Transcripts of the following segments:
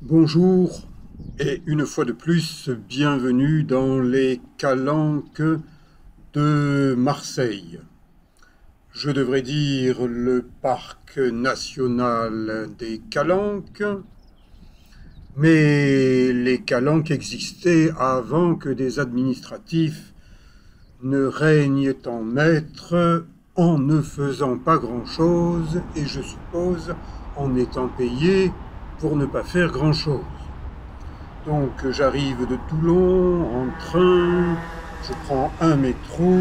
Bonjour et une fois de plus, bienvenue dans les Calanques de Marseille. Je devrais dire le parc national des Calanques, mais les Calanques existaient avant que des administratifs ne règnent en maître en ne faisant pas grand-chose et je suppose en étant payés pour ne pas faire grand-chose. Donc j'arrive de Toulon en train, je prends un métro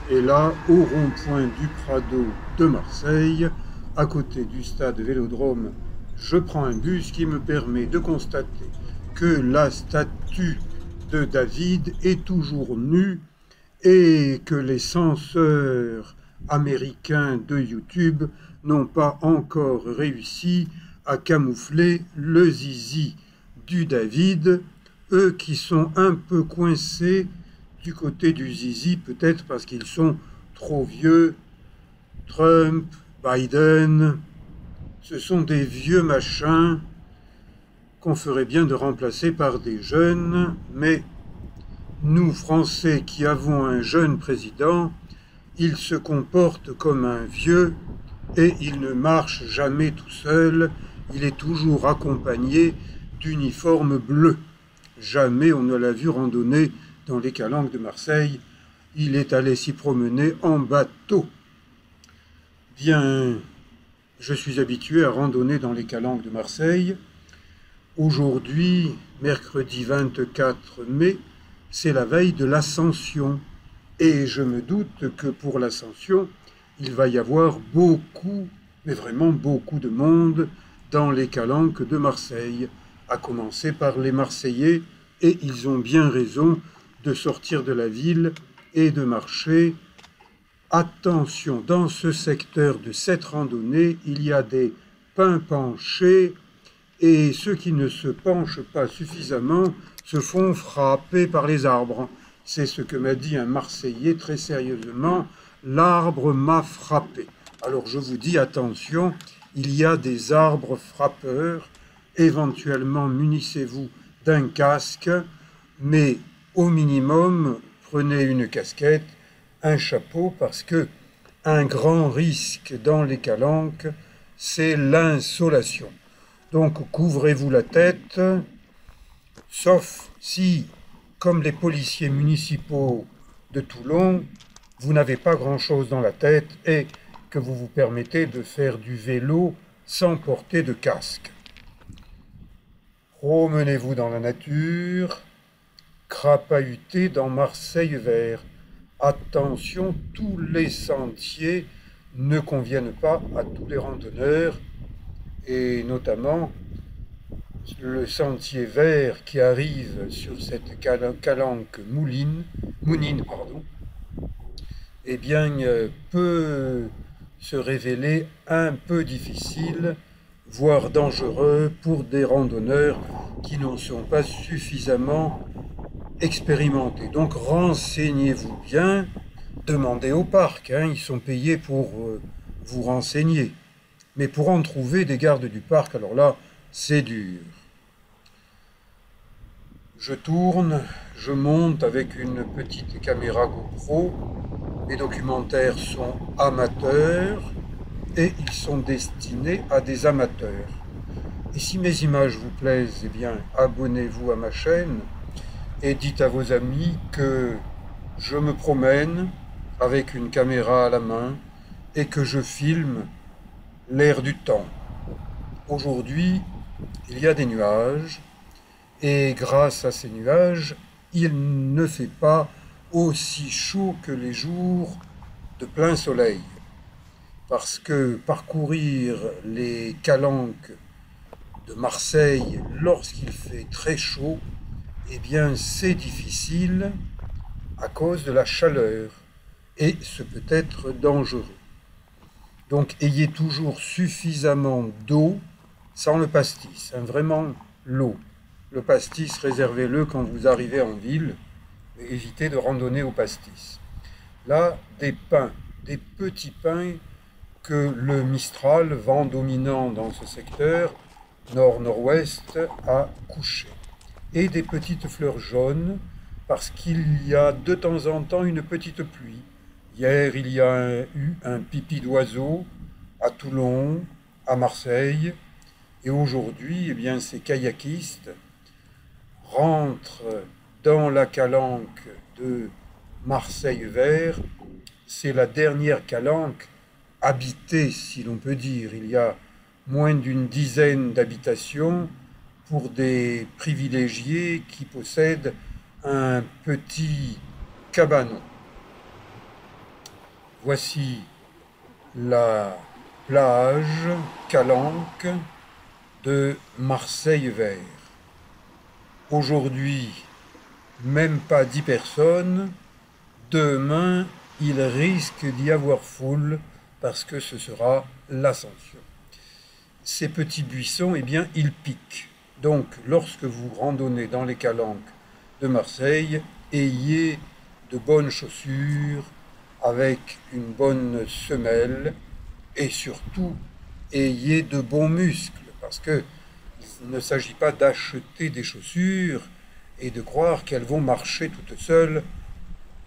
et là, au rond-point du Prado de Marseille, à côté du stade Vélodrome, je prends un bus qui me permet de constater que la statue de David est toujours nue et que les censeurs américains de YouTube n'ont pas encore réussi à camoufler le zizi du David, eux qui sont un peu coincés du côté du zizi, peut-être parce qu'ils sont trop vieux. Trump, Biden, ce sont des vieux machins qu'on ferait bien de remplacer par des jeunes, mais nous, Français, qui avons un jeune président, il se comporte comme un vieux et il ne marche jamais tout seul, il est toujours accompagné d'uniformes bleus. Jamais on ne l'a vu randonner dans les Calanques de Marseille, il est allé s'y promener en bateau. Bien, je suis habitué à randonner dans les Calanques de Marseille. Aujourd'hui, mercredi 24 mai, c'est la veille de l'Ascension. Et je me doute que pour l'Ascension, il va y avoir beaucoup, mais vraiment beaucoup de monde dans les Calanques de Marseille, à commencer par les Marseillais, et ils ont bien raison de sortir de la ville et de marcher. Attention, dans ce secteur de cette randonnée, il y a des pins penchés, et ceux qui ne se penchent pas suffisamment se font frapper par les arbres. C'est ce que m'a dit un Marseillais très sérieusement, l'arbre m'a frappé. Alors je vous dis attention, il y a des arbres frappeurs, éventuellement munissez-vous d'un casque, mais au minimum prenez une casquette, un chapeau, parce que un grand risque dans les Calanques, c'est l'insolation. Donc couvrez-vous la tête, sauf si, comme les policiers municipaux de Toulon, vous n'avez pas grand-chose dans la tête et que vous vous permettez de faire du vélo sans porter de casque. Promenez-vous dans la nature, crapahutez dans Marseille vert. Attention, tous les sentiers ne conviennent pas à tous les randonneurs et notamment le sentier vert qui arrive sur cette calanque mounine, eh bien, peut se révéler un peu difficile, voire dangereux pour des randonneurs qui n'en sont pas suffisamment expérimentés. Donc renseignez-vous bien, demandez au parc, hein, ils sont payés pour vous renseigner. Mais pour en trouver des gardes du parc, alors là, c'est dur. Je tourne, je monte avec une petite caméra GoPro. Les documentaires sont amateurs et ils sont destinés à des amateurs. Et si mes images vous plaisent, eh bien, abonnez-vous à ma chaîne et dites à vos amis que je me promène avec une caméra à la main et que je filme l'air du temps. Aujourd'hui, il y a des nuages et grâce à ces nuages, il ne fait pas aussi chaud que les jours de plein soleil. Parce que parcourir les calanques de Marseille lorsqu'il fait très chaud, eh bien c'est difficile à cause de la chaleur et ce peut être dangereux. Donc ayez toujours suffisamment d'eau sans le pastis, hein, vraiment l'eau. Le pastis, réservez-le quand vous arrivez en ville, et évitez de randonner au pastis. Là, des pins, des petits pins que le Mistral, vent dominant dans ce secteur, nord-nord-ouest a couché. Et des petites fleurs jaunes, parce qu'il y a de temps en temps une petite pluie. Hier, il y a eu un pipi d'oiseau à Toulon, à Marseille, et aujourd'hui, eh bien, ces kayakistes rentrent dans la calanque de Marseille-Vert. C'est la dernière calanque habitée, si l'on peut dire. Il y a moins d'une dizaine d'habitations pour des privilégiés qui possèdent un petit cabanon. Voici la plage calanque de Marseille-Vert. Aujourd'hui, même pas 10 personnes. Demain, il risque d'y avoir foule parce que ce sera l'Ascension. Ces petits buissons, eh bien, ils piquent. Donc, lorsque vous randonnez dans les calanques de Marseille, ayez de bonnes chaussures avec une bonne semelle et surtout, ayez de bons muscles parce que il ne s'agit pas d'acheter des chaussures et de croire qu'elles vont marcher toutes seules.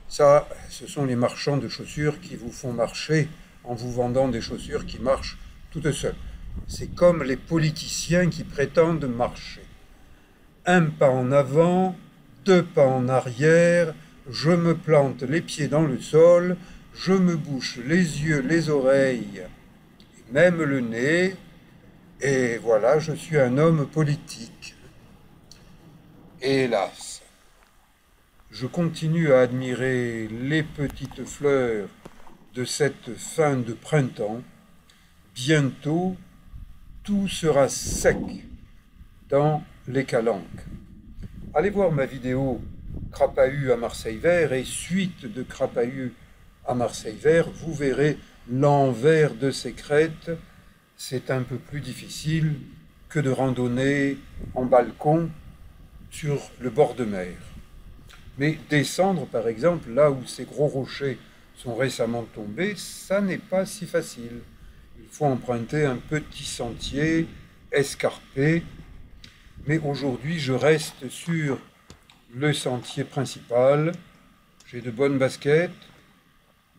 Ça, ce sont les marchands de chaussures qui vous font marcher en vous vendant des chaussures qui marchent toutes seules. C'est comme les politiciens qui prétendent marcher. Un pas en avant, 2 pas en arrière, je me plante les pieds dans le sol, je me bouche les yeux, les oreilles, et même le nez, et voilà, je suis un homme politique. Hélas, je continue à admirer les petites fleurs de cette fin de printemps. Bientôt, tout sera sec dans les calanques. Allez voir ma vidéo Crapahut à Marseille-Vert et suite de Crapahut à Marseille-Vert, vous verrez l'envers de ces crêtes. C'est un peu plus difficile que de randonner en balcon sur le bord de mer. Mais descendre, par exemple, là où ces gros rochers sont récemment tombés, ça n'est pas si facile. Il faut emprunter un petit sentier escarpé. Mais aujourd'hui, je reste sur le sentier principal. J'ai de bonnes baskets,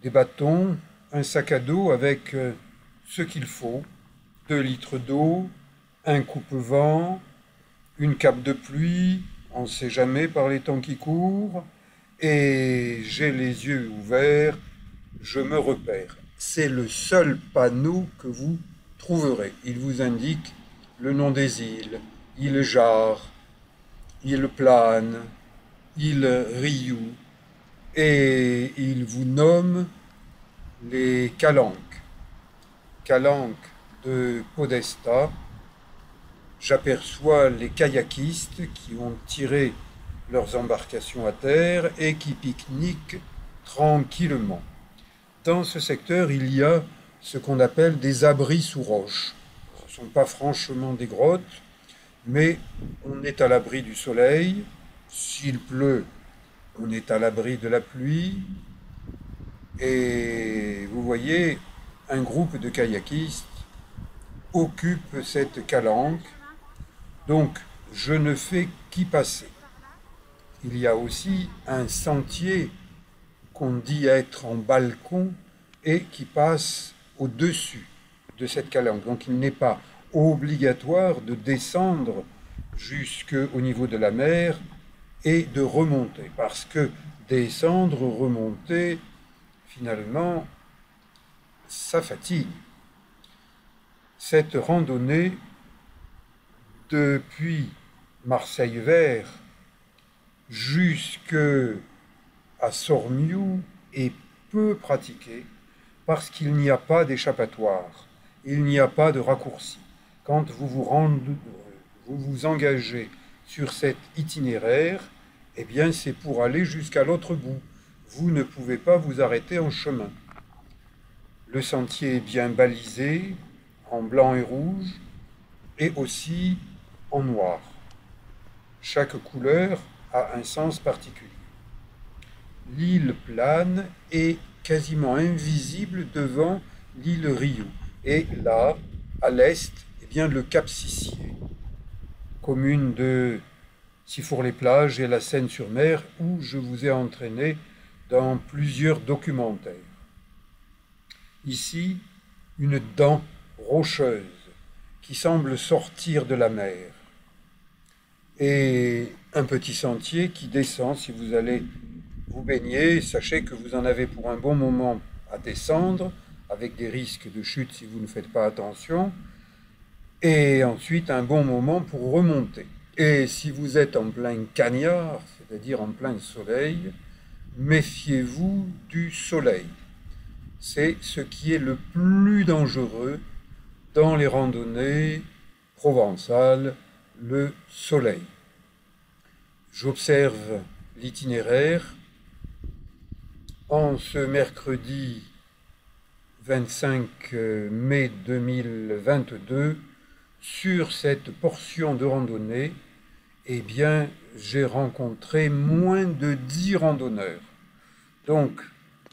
des bâtons, un sac à dos avec ce qu'il faut, 2 litres d'eau, un coupe-vent, une cape de pluie, on ne sait jamais par les temps qui courent, et j'ai les yeux ouverts, je me repère. C'est le seul panneau que vous trouverez. Il vous indique le nom des îles, île Jarre, île Plane, île Riou, et il vous nomme les calanques. Calanques de Podesta. J'aperçois les kayakistes qui ont tiré leurs embarcations à terre et qui pique-niquent tranquillement. Dans ce secteur, il y a ce qu'on appelle des abris sous roche. Ce ne sont pas franchement des grottes, mais on est à l'abri du soleil. S'il pleut, on est à l'abri de la pluie. Et vous voyez, un groupe de kayakistes occupe cette calanque. Donc, je ne fais qu'y passer. Il y a aussi un sentier qu'on dit être en balcon et qui passe au-dessus de cette calanque. Donc, il n'est pas obligatoire de descendre jusqu'au niveau de la mer et de remonter. Parce que descendre, remonter, finalement, ça fatigue. Cette randonnée depuis Marseille-Vert jusqu'à Sormiou est peu pratiquée parce qu'il n'y a pas d'échappatoire, il n'y a pas de raccourci. Quand vous vous engagez sur cet itinéraire, eh bien c'est pour aller jusqu'à l'autre bout. Vous ne pouvez pas vous arrêter en chemin. Le sentier est bien balisé, en blanc et rouge, et aussi en noir. Chaque couleur a un sens particulier. L'île Plane est quasiment invisible devant l'île Riou. Et là, à l'est, eh bien, le cap Sicier. commune de Sifour-les-Plages et la Seine-sur-Mer, où je vous ai entraîné dans plusieurs documentaires. Ici, une dent rocheuse qui semble sortir de la mer, et un petit sentier qui descend. Si vous allez vous baigner, sachez que vous en avez pour un bon moment à descendre, avec des risques de chute si vous ne faites pas attention, et ensuite un bon moment pour remonter. Et si vous êtes en plein cagnard, c'est-à-dire en plein soleil, méfiez-vous du soleil. C'est ce qui est le plus dangereux dans les randonnées provençales, le soleil. J'observe l'itinéraire. En ce mercredi 25 mai 2022, sur cette portion de randonnée, eh bien, j'ai rencontré moins de 10 randonneurs. Donc,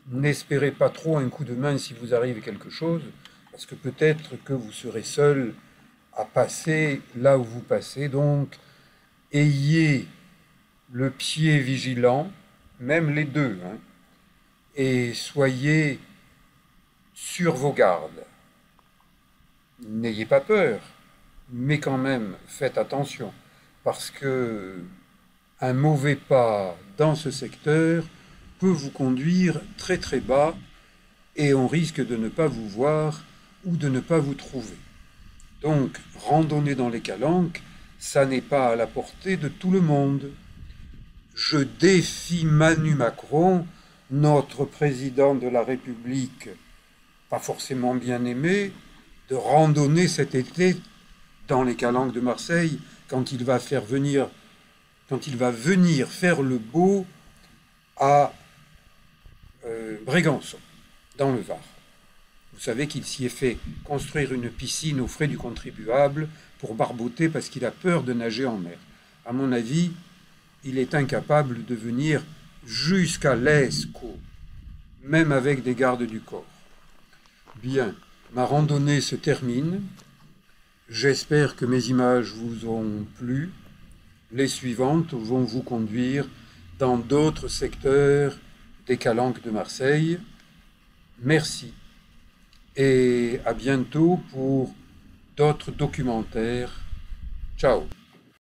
n'espérez pas trop un coup de main si vous arrive quelque chose, parce que peut-être que vous serez seul à passer là où vous passez. Donc, ayez le pied vigilant, même les deux, hein, et soyez sur vos gardes. N'ayez pas peur, mais quand même, faites attention, parce que un mauvais pas dans ce secteur peut vous conduire très très bas et on risque de ne pas vous voir ou de ne pas vous trouver. Donc, randonner dans les calanques, ça n'est pas à la portée de tout le monde. Je défie Manu Macron, notre président de la République, pas forcément bien aimé, de randonner cet été dans les calanques de Marseille quand il va venir faire le beau à Brégançon, dans le Var. Vous savez qu'il s'y est fait construire une piscine aux frais du contribuable pour barboter parce qu'il a peur de nager en mer. À mon avis, il est incapable de venir jusqu'à l'Escaut, même avec des gardes du corps. Bien, ma randonnée se termine. J'espère que mes images vous ont plu. Les suivantes vont vous conduire dans d'autres secteurs des calanques de Marseille. Merci et à bientôt pour d'autres documentaires. Ciao.